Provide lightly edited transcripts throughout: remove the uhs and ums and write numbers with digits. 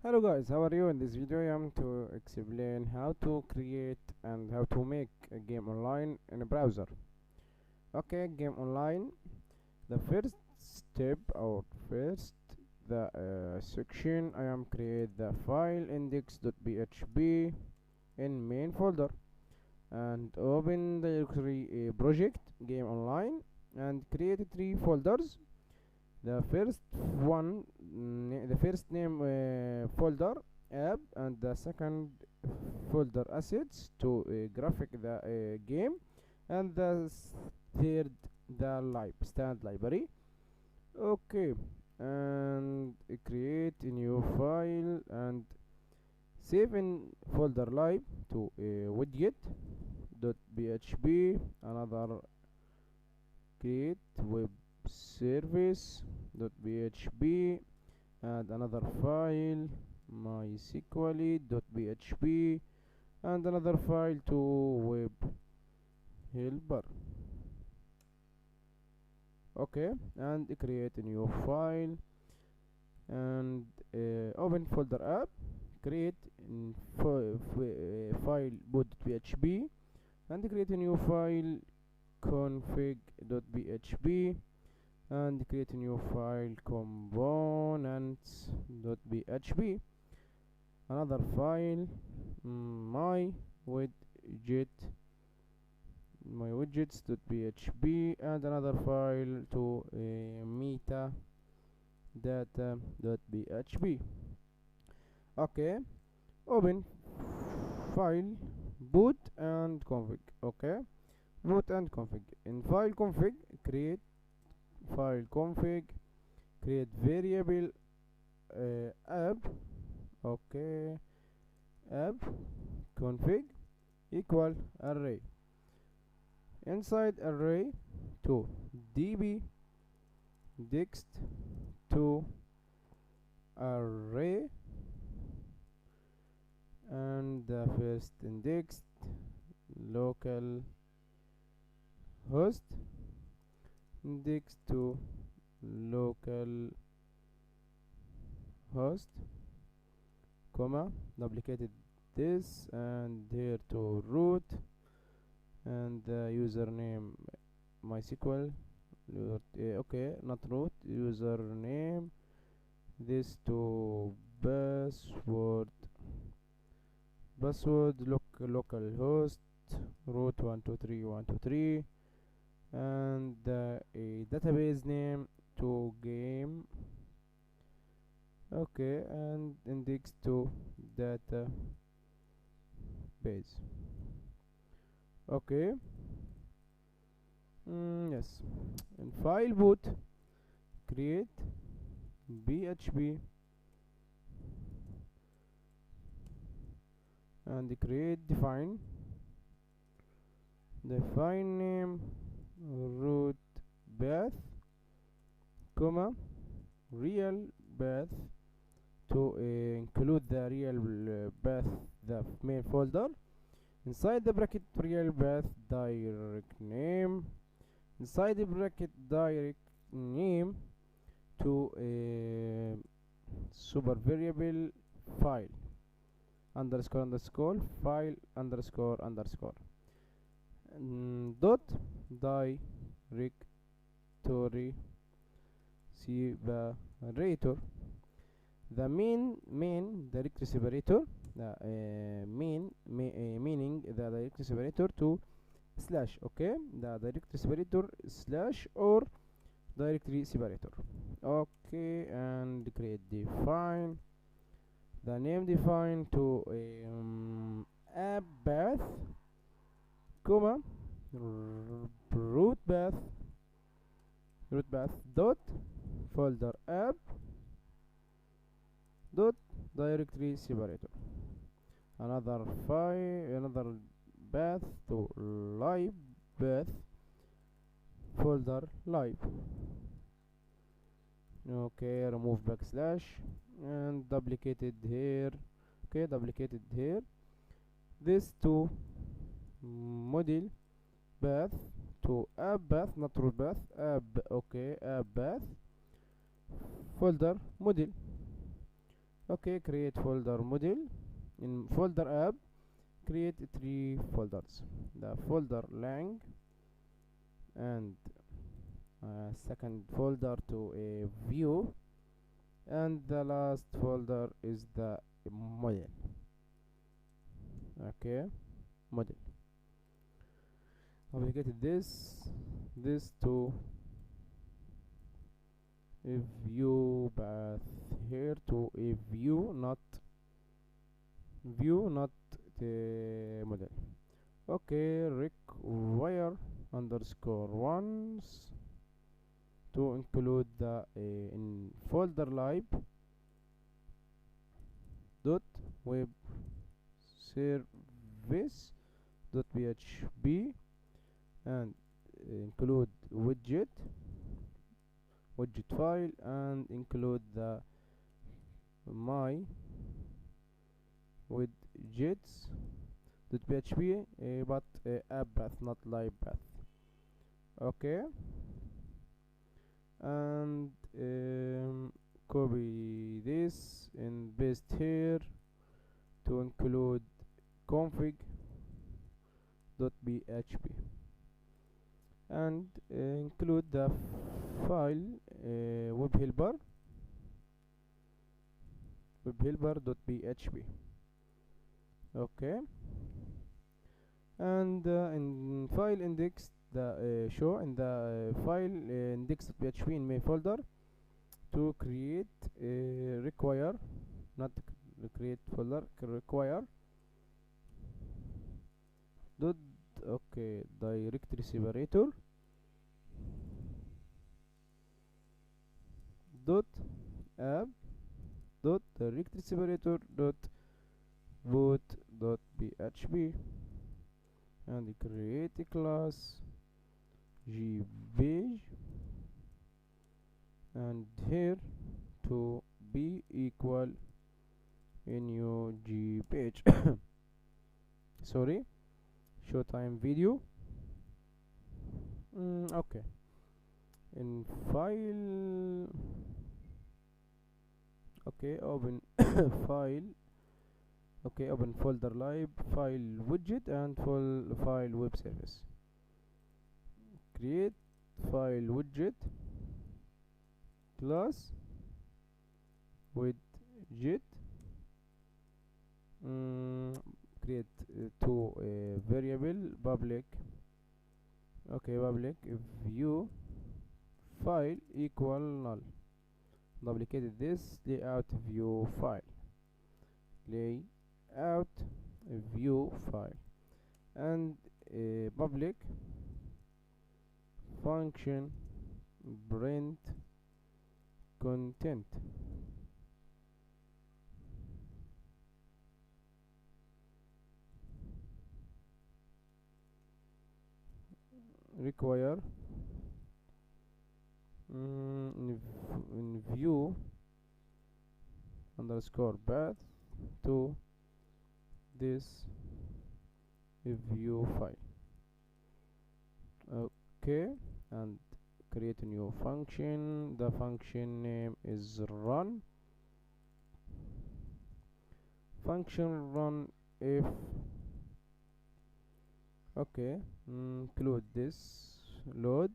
Hello guys, how are you? In this video I am to explain how to create and how to make a game online in a browser. Okay, game online. The first step or first the section I am create the file index.php in main folder and open the directory project game online and create three folders. The first one, the first name folder app, and the second folder assets to graphic the game, and the third the stand library. Okay, and create a new file and save in folder lib to widget.php. Another create web service.php and another file mysql.php and another file to web helper. Okay, and create a new file and open folder app, create file boot.php and create a new file config.php and create a new file components.php. Another file my widget my widgets.php and another file to metadata.php. Okay, open file boot and config. Okay, boot and config. In file config, create file config, create variable app. Okay, app config equal array. Inside array to db dict to array and the first index local host index to local host comma duplicated this and here to root and the username mysql okay, not root, username this to password local host root 123 and a database name to game. Okay, and index to database. Okay, yes. In file boot, create php and create define name root path comma real path to include the real path, the main folder. Inside the bracket real path direct name, inside the bracket direct name to a super variable file underscore file underscore dot directory separator. The main directory separator, the meaning the directory separator to slash. Okay, the directory separator slash or directory separator. Okay, and create define the name define to app path comma root path dot folder app dot directory separator. Another path to live path folder live. Okay, remove backslash and duplicated here. Okay, duplicated here. This to model path to app path, not root path, app. Okay, app path folder model. Okay, create folder model. In folder app, create 3 folders: the folder lang, and a second folder to a view, and the last folder is the model. Okay, model. Obligated this to a view path here to a view, not the model. Okay, require underscore ones to include the in folder lib dot web service dot php, and include widget file, and include the my widgets dot php, but app path, not live path. Okay, and copy this and paste here to include config dot php, and include the file web helper dot php. Okay, and in file index, the show in the file index.php in main folder to create require, not create folder, require dot, okay, directory separator dot app dot directory separator dot boot dot php, and create a class gpage, and here to be equal a new gpage. Sorry, showtime video. Okay, in file, okay, open file, okay, open folder lib, file widget, and file web service. Create file widget class widget, create two variable public, okay, public view file equal null, duplicated this layout view file, and public function print content. Require in view underscore path to this view file. Okay, and create a new function. The function name is run. Function run if, okay, include this load,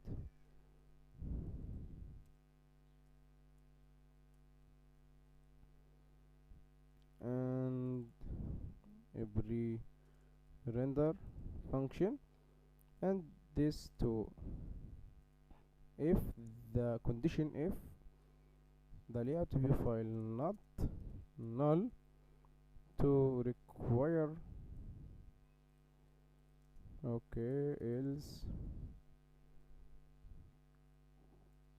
and every render function, and this to if the condition, if the layout view file not null, to require, okay, else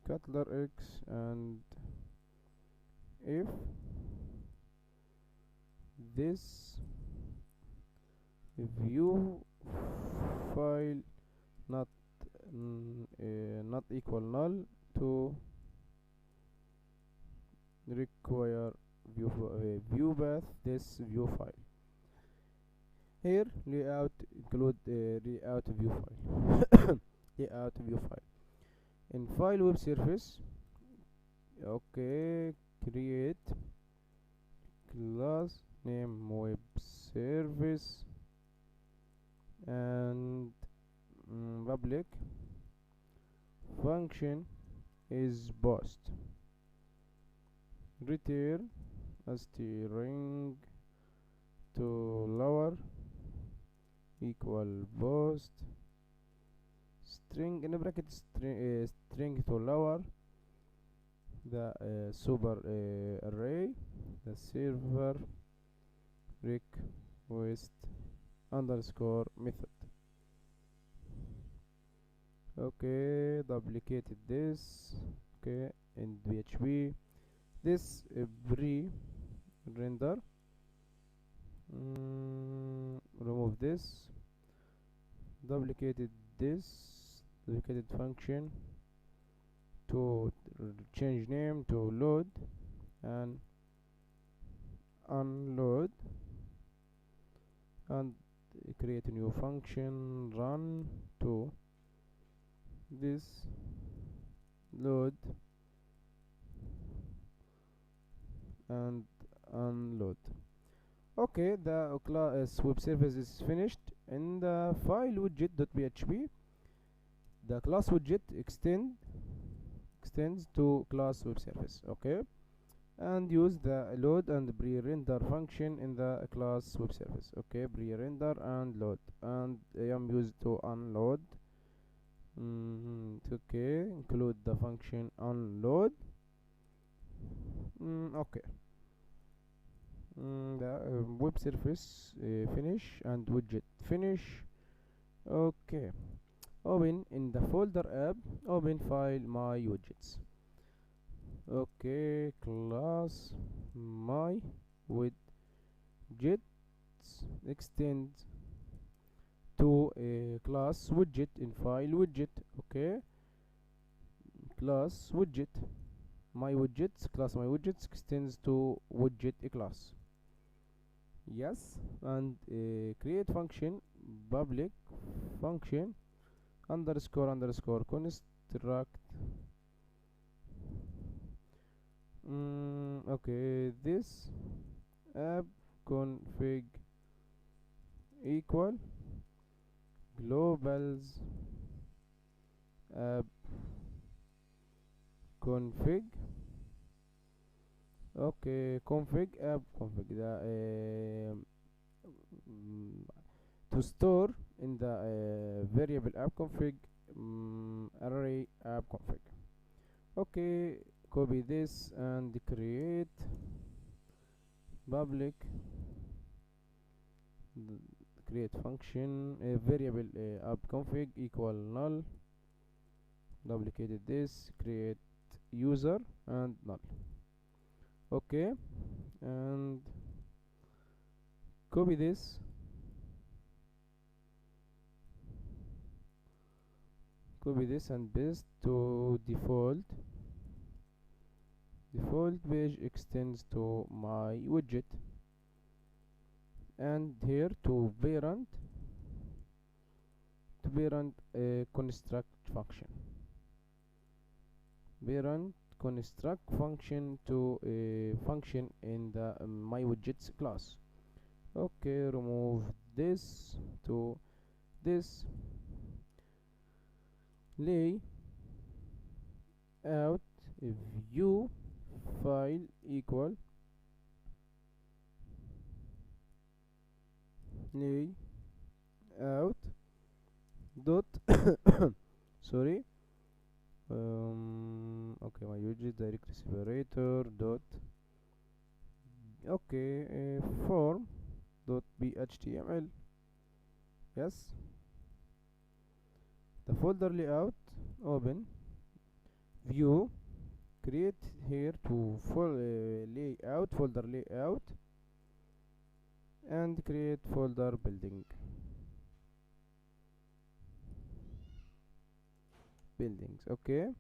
cutler x, and if this view file not not equal null, to require view path this view file. Here layout include layout view file. Layout view file in file web service. Okay, create name web service, and public function is post. Return a string to lower equal post. String in bracket string to lower the super array, the server request underscore method. Okay, duplicated this. Okay, in PHP this pre-render, remove this, duplicated this, duplicated function to change name to load and unload, and create a new function run to this load and unload. Okay, the class web service is finished. In the file widget.php, the class widget extends to class web service. Okay, and use the load and pre-render function in the class web service. Okay, pre-render and load, and I am used to unload. Okay, include the function unload. Okay, the web service finish and widget finish. Okay, open in the folder app, open file my widgets. Okay, class my widgets extend to a class widget in file widget. Okay, class widget my widgets, class my widgets extends to widget a class. Yes, and create function public function underscore construct. Okay, this app config equal globals app config. Okay, config app config the to store in the variable app config array app config. Okay, copy this and create public create function variable app config equal null, duplicated this, create user and null. Okay, and copy this, and paste to default page extends to my widget, and here to parent a construct function, construct function to a function in the my widgets class. Okay, remove this to this, lay out view file equal lay out dot sorry okay, my widget directory separator dot okay form dot html. Yes, the folder layout, open view, create here to layout folder layout, and create folder buildings. Okay,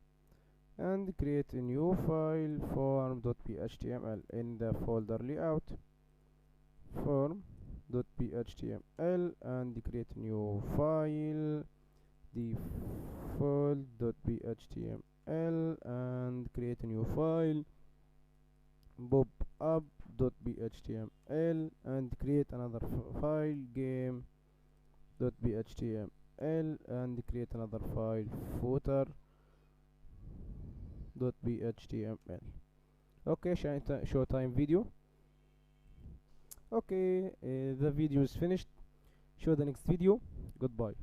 and create a new file form.html in the folder layout form.html, and create a new file default.html, and create a new file pop up dot .html and create another file game dot .html and create another file footer dot .html. Okay, showtime video. Okay, the video is finished. Show the next video. Goodbye.